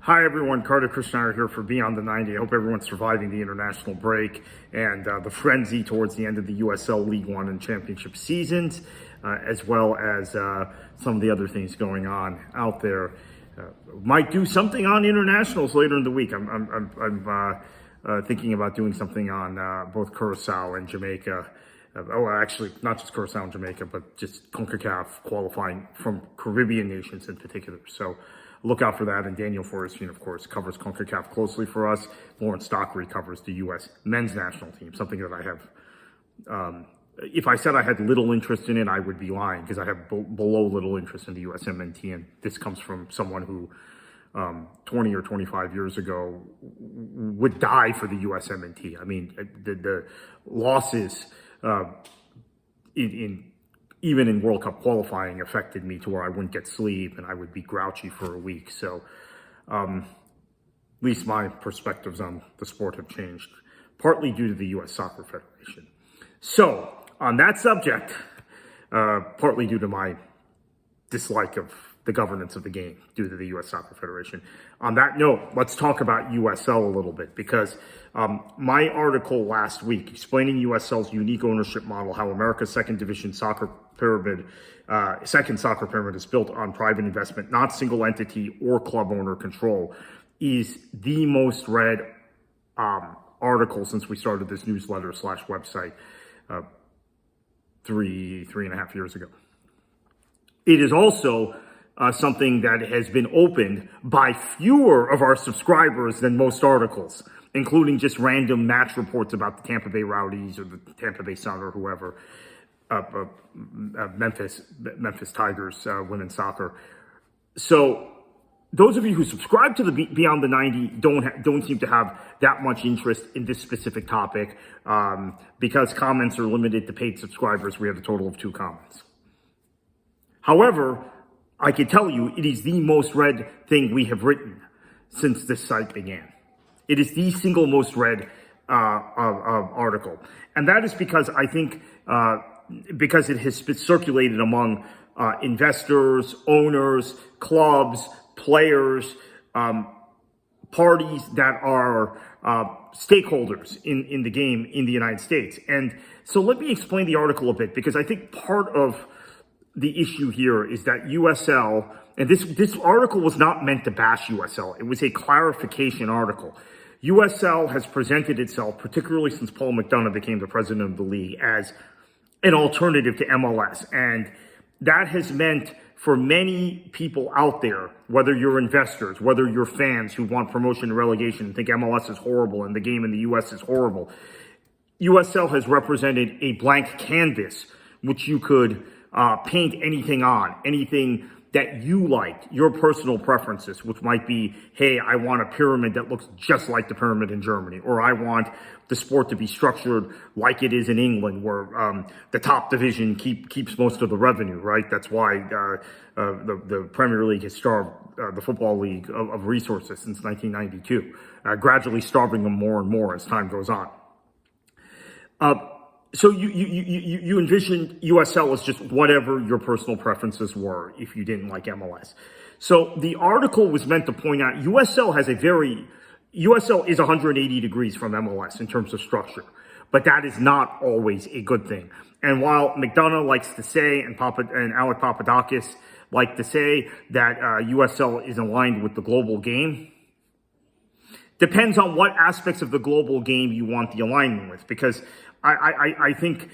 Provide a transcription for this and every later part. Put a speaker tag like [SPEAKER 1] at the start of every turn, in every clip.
[SPEAKER 1] Hi everyone, Carter Krishnaiyer here for Beyond the 90. I hope everyone's surviving the international break and the frenzy towards the end of the USL League One and Championship seasons, as well as some of the other things going on out there. Might do something on internationals later in the week. I'm thinking about doing something on both Curacao and Jamaica. Actually, not just Curacao and Jamaica, but just CONCACAF qualifying from Caribbean nations in particular. So look out for that. And Daniel Forrestine, of course, covers CONCACAF closely for us. Lawrence Dockery covers the U.S. men's national team, something that I have. If I said I had little interest in it, I would be lying, because I have below little interest in the USMNT. And this comes from someone who 20 or 25 years ago would die for the USMNT. I mean, the losses even in World Cup qualifying affected me to where I wouldn't get sleep and I would be grouchy for a week. So at least my perspectives on the sport have changed, partly due to the U.S. Soccer Federation. So on that subject, partly due to my dislike of the governance of the game due to the U.S. Soccer Federation. On that note, let's talk about USL a little bit, because my article last week explaining USL's unique ownership model, how America's second division soccer pyramid, second soccer pyramid is built on private investment, not single entity or club owner control, is the most read article since we started this newsletter / website 3.5 years ago. It is also something that has been opened by fewer of our subscribers than most articles, including just random match reports about the Tampa Bay Rowdies or the Tampa Bay Sun or whoever, Memphis Tigers, women's soccer. So those of you who subscribe to the Beyond the 90 don't seem to have that much interest in this specific topic, because comments are limited to paid subscribers. We have a total of 2 comments. However, I can tell you it is the most read thing we have written since this site began. It is the single most read article. And that is because I think, because it has been circulated among investors, owners, clubs, players, parties that are stakeholders in the game in the United States. And so let me explain the article a bit, because I think part of the issue here is that USL, and this article was not meant to bash USL. It was a clarification article. USL has presented itself, particularly since Paul McDonough became the president of the league, as an alternative to MLS. And that has meant for many people out there, whether you're investors, whether you're fans who want promotion and relegation and think MLS is horrible and the game in the US is horrible, USL has represented a blank canvas which you could paint anything on, anything that you liked, your personal preferences, which might be, hey, I want a pyramid that looks just like the pyramid in Germany, or I want the sport to be structured like it is in England, where the top division keeps most of the revenue, right? That's why the Premier League has starved the Football League of resources since 1992, gradually starving them more and more as time goes on. So you envisioned USL as just whatever your personal preferences were if you didn't like MLS. So the article was meant to point out USL is 180 degrees from MLS in terms of structure, but that is not always a good thing. And while McDonough likes to say, and Alec Papadakis like to say that USL is aligned with the global game, depends on what aspects of the global game you want the alignment with, because I think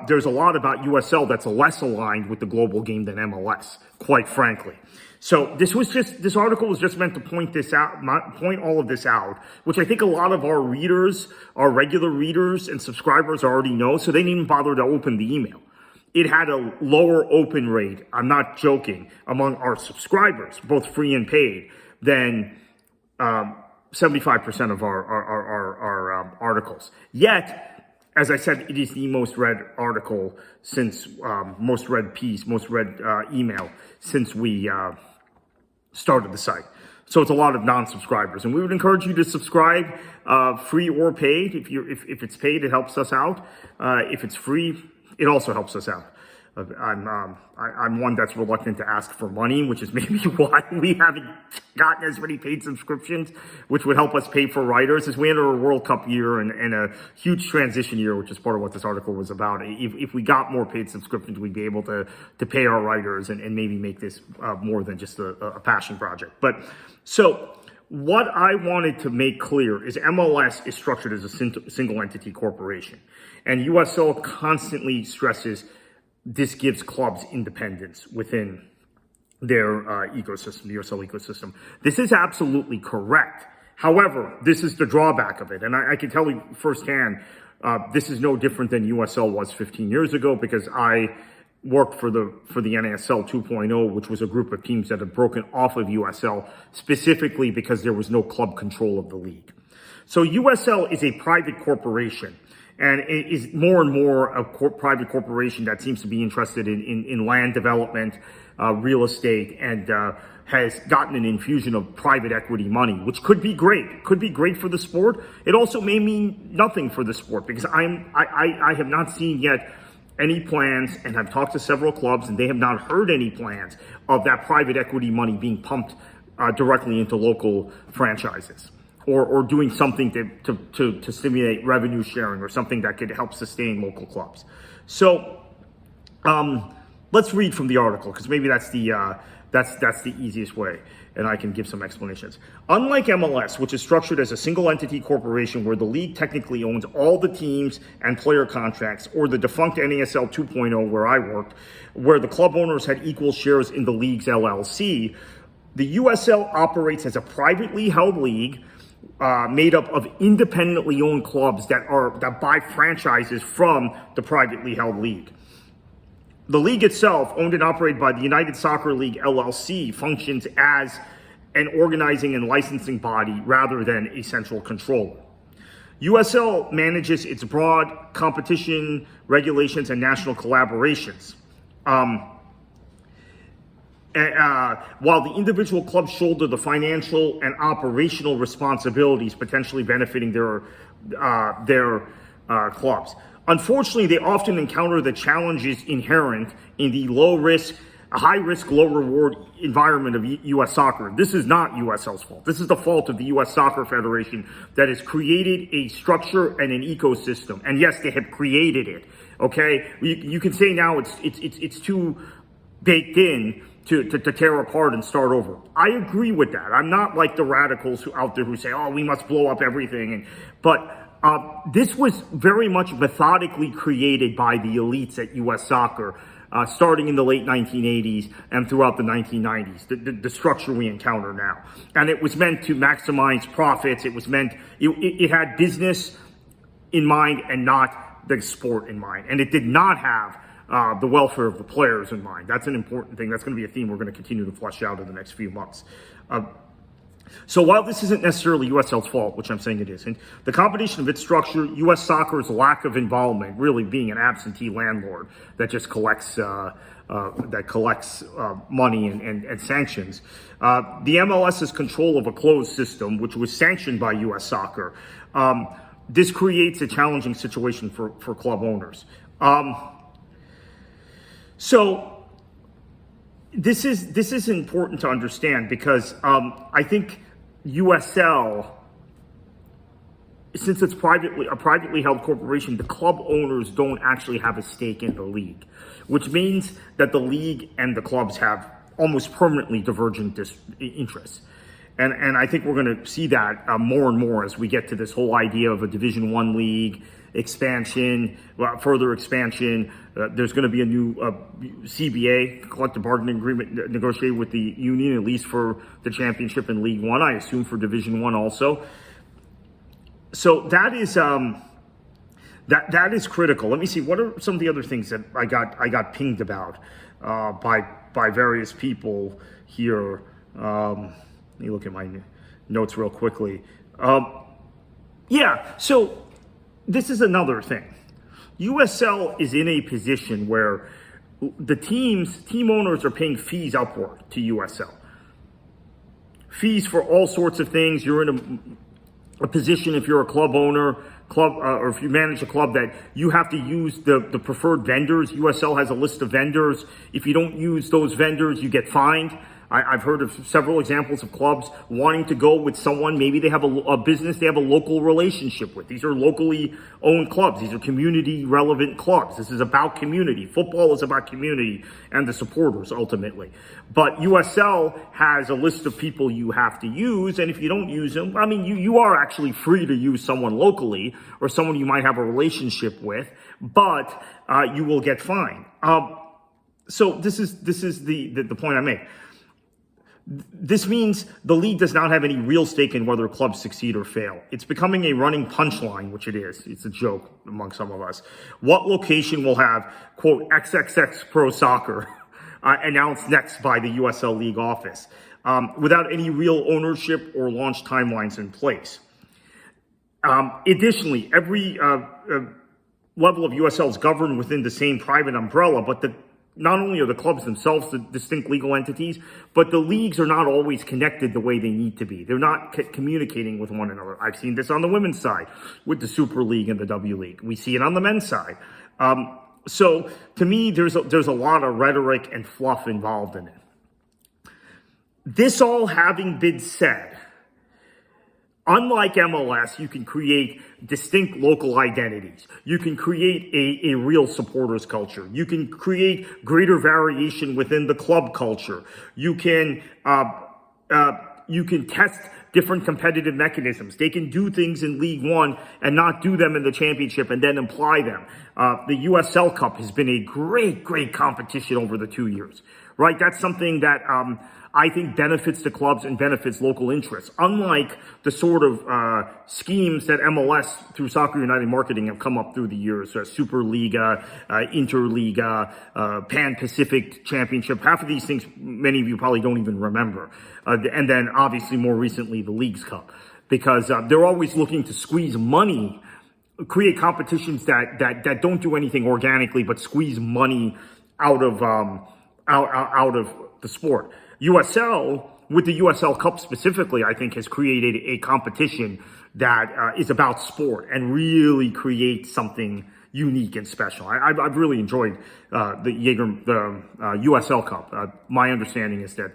[SPEAKER 1] there's a lot about USL that's less aligned with the global game than MLS, quite frankly. So this article was just meant to point all of this out, which I think a lot of our readers, our regular readers and subscribers already know, so they didn't even bother to open the email. It had a lower open rate, I'm not joking, among our subscribers, both free and paid, than 75% of our articles. Yet, as I said, it is the most read article since, most read piece, most read email since we started the site. So it's a lot of non-subscribers, and we would encourage you to subscribe, free or paid. If it's paid, it helps us out. If it's free, it also helps us out. I'm one that's reluctant to ask for money, which is maybe why we haven't gotten as many paid subscriptions, which would help us pay for writers as we enter a World Cup year and a huge transition year, which is part of what this article was about. If we got more paid subscriptions, we'd be able to pay our writers and maybe make this more than just a passion project. But so what I wanted to make clear is MLS is structured as a single entity corporation, and USL constantly stresses this gives clubs independence within their ecosystem, the USL ecosystem. This is absolutely correct. However, this is the drawback of it. And I can tell you firsthand, this is no different than USL was 15 years ago, because I worked for the NASL 2.0, which was a group of teams that had broken off of USL specifically because there was no club control of the league. So USL is a private corporation, and it is more and more a private corporation that seems to be interested in land development, real estate, and has gotten an infusion of private equity money, which could be great for the sport. It also may mean nothing for the sport, because I have not seen yet any plans, and have talked to several clubs, and they have not heard any plans of that private equity money being pumped directly into local franchises, or doing something to stimulate revenue sharing, or something that could help sustain local clubs. So let's read from the article, because maybe that's the easiest way, and I can give some explanations. Unlike MLS, which is structured as a single entity corporation where the league technically owns all the teams and player contracts, or the defunct NASL 2.0 where I worked, where the club owners had equal shares in the league's LLC, the USL operates as a privately held league made up of independently owned clubs that buy franchises from the privately held league. The league itself, owned and operated by the United Soccer League LLC, functions as an organizing and licensing body rather than a central controller. USL manages its broad competition, regulations, and national collaborations, while the individual clubs shoulder the financial and operational responsibilities, potentially benefiting their clubs. Unfortunately, they often encounter the challenges inherent in the high-risk, low-reward environment of U.S. soccer. This is not USL's fault. This is the fault of the U.S. Soccer Federation that has created a structure and an ecosystem. And yes, they have created it. Okay, you can say now it's too baked in to tear apart and start over. I agree with that. I'm not like the radicals out there who say, "Oh, we must blow up everything," but this was very much methodically created by the elites at U.S. Soccer, starting in the late 1980s and throughout the 1990s, the structure we encounter now. And it was meant to maximize profits. It had business in mind and not the sport in mind. And it did not have the welfare of the players in mind. That's an important thing. That's going to be a theme we're going to continue to flesh out in the next few months. So while this isn't necessarily USL's fault, which I'm saying it isn't, the combination of its structure, U.S. Soccer's lack of involvement, really being an absentee landlord that just collects money and sanctions, the MLS's control of a closed system, which was sanctioned by U.S. Soccer, this creates a challenging situation for club owners. So this is important to understand, because I think USL, since it's a privately held corporation, the club owners don't actually have a stake in the league, which means that the league and the clubs have almost permanently divergent interests. And I think we're going to see that more and more as we get to this whole idea of a Division I league, expansion, further expansion. There's going to be a new CBA, collective bargaining agreement, negotiated with the union, at least for the championship in League One, I assume for Division I also. So that is that is critical. Let me see, what are some of the other things that I got pinged about by various people here. Let me look at my notes real quickly. Yeah, so this is another thing. USL is in a position where the team owners are paying fees upward to USL. Fees for all sorts of things. You're in a position, if you're a club owner, or if you manage a club, that you have to use the preferred vendors. USL has a list of vendors. If you don't use those vendors, you get fined. I've heard of several examples of clubs wanting to go with someone, maybe they have a business they have a local relationship with. These are locally owned clubs. These are community relevant clubs. This is about community. Football is about community and the supporters ultimately. But USL has a list of people you have to use, and if you don't use them, I mean, you are actually free to use someone locally or someone you might have a relationship with, but you will get fined. So this is the point I make. This means the league does not have any real stake in whether clubs succeed or fail. It's becoming a running punchline, which it is. It's a joke among some of us. What location will have, quote, XXX Pro Soccer announced next by the USL League office without any real ownership or launch timelines in place. Additionally, every level of USL is governed within the same private umbrella, but not only are the clubs themselves the distinct legal entities, but the leagues are not always connected the way they need to be. They're not communicating with one another. I've seen this on the women's side with the Super League and the W League. We see it on the men's side. So to me, there's a lot of rhetoric and fluff involved in it. This all having been said, unlike MLS, you can create distinct local identities. You can create a real supporters culture. You can create greater variation within the club culture. You can test different competitive mechanisms. They can do things in League One and not do them in the championship and then apply them. The USL Cup has been a great competition over the 2 years, right? That's something that I think benefits the clubs and benefits local interests. Unlike the sort of schemes that MLS through Soccer United marketing have come up through the years, Superliga, Interliga, Pan-Pacific Championship. Half of these things, many of you probably don't even remember. And then obviously more recently, the Leagues Cup, because they're always looking to squeeze money, create competitions that don't do anything organically, but squeeze money out of the sport. USL, with the USL Cup specifically, I think has created a competition that is about sport and really creates something unique and special. I've really enjoyed the USL Cup. My understanding is that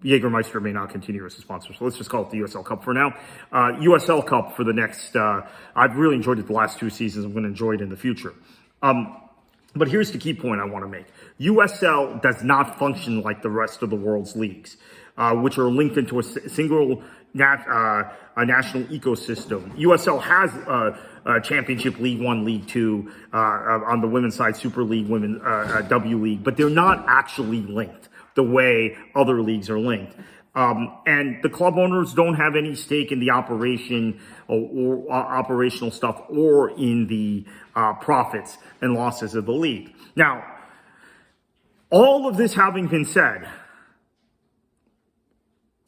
[SPEAKER 1] Jägermeister may not continue as a sponsor, so let's just call it the USL Cup for now. USL Cup for the next, I've really enjoyed it the last 2 seasons. I'm going to enjoy it in the future. But here's the key point I want to make. USL does not function like the rest of the world's leagues, which are linked into a single national ecosystem. USL has a championship, League One, League Two, on the women's side, Super League, W League, but they're not actually linked the way other leagues are linked. And the club owners don't have any stake in the operation or operational stuff or in the profits and losses of the league. Now, all of this having been said,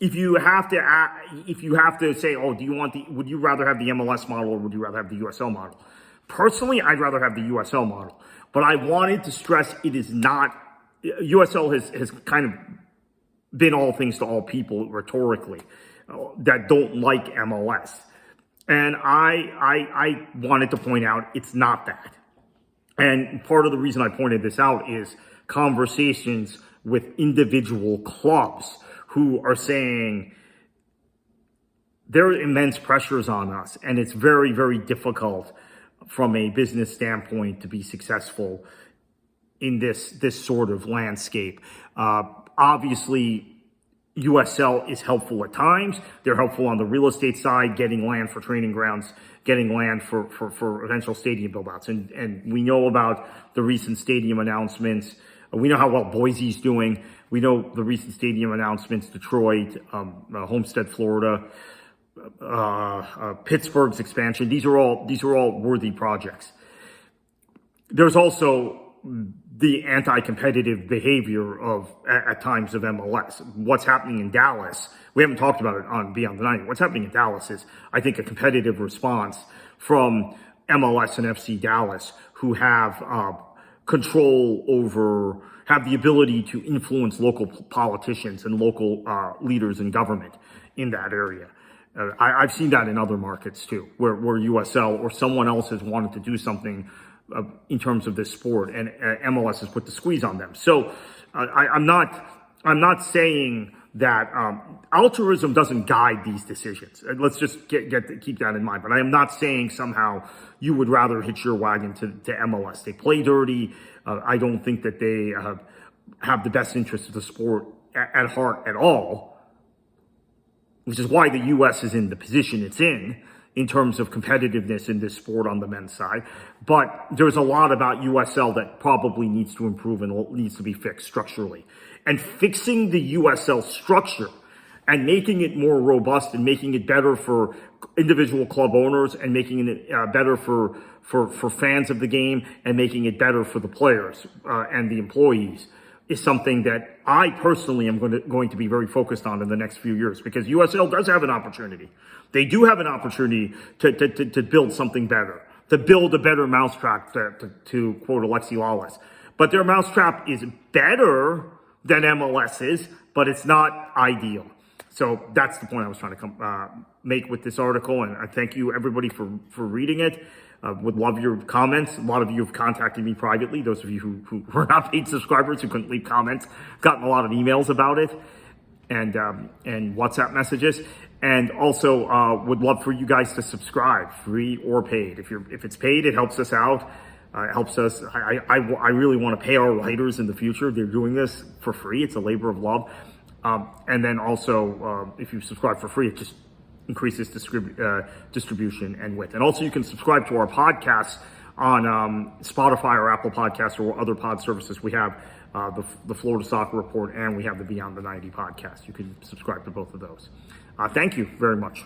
[SPEAKER 1] if you have to say, oh, would you rather have the MLS model or would you rather have the USL model? Personally, I'd rather have the USL model, but I wanted to stress it is not. USL has kind of been all things to all people rhetorically that don't like MLS. And I wanted to point out it's not that. And part of the reason I pointed this out is conversations with individual clubs who are saying there are immense pressures on us and it's very difficult from a business standpoint to be successful in this sort of landscape. Obviously, USL is helpful at times. They're helpful on the real estate side, getting land for training grounds, getting land for eventual stadium build-outs. And we know about the recent stadium announcements. We know how well Boise's doing. We know the recent stadium announcements, Detroit, Homestead, Florida, Pittsburgh's expansion. These are all worthy projects. There's also the anti-competitive behavior at times of MLS. What's happening in Dallas, we haven't talked about it on Beyond the 90. What's happening in Dallas is, I think, a competitive response from MLS and FC Dallas, who have control over, have the ability to influence local politicians and local leaders in government in that area. I've seen that in other markets too, where USL or someone else has wanted to do something in terms of this sport, and MLS has put the squeeze on them. So I'm not I'm not saying that altruism doesn't guide these decisions. Let's just keep that in mind. But I am not saying somehow you would rather hitch your wagon to MLS. They play dirty. I don't think that they have the best interest of the sport at heart at all, which is why the U.S. is in the position it's in terms of competitiveness in this sport on the men's side. But there's a lot about USL that probably needs to improve and needs to be fixed structurally. And fixing the USL structure and making it more robust and making it better for individual club owners and making it better for fans of the game and making it better for the players and the employees is something that I personally am going to be very focused on in the next few years, because USL does have an opportunity. They do have an opportunity to build something better, to build a better mousetrap, to quote Alexi Lawless. But their mousetrap is better than MLS's, but it's not ideal. So that's the point I was trying to make with this article, and I thank you everybody for reading it. Would love your comments. A lot of you have contacted me privately. Those of you who were not paid subscribers who couldn't leave comments, gotten a lot of emails about it and WhatsApp messages. And also would love for you guys to subscribe, free or paid. If it's paid, it helps us out. It helps us. I really want to pay our writers in the future. They're doing this for free. It's a labor of love. And then also, if you subscribe for free, it just increases distribution and width. And also you can subscribe to our podcasts on Spotify or Apple Podcasts or other pod services. We have the Florida Soccer Report, and we have the Beyond the 90 podcast. You can subscribe to both of those. Thank you very much.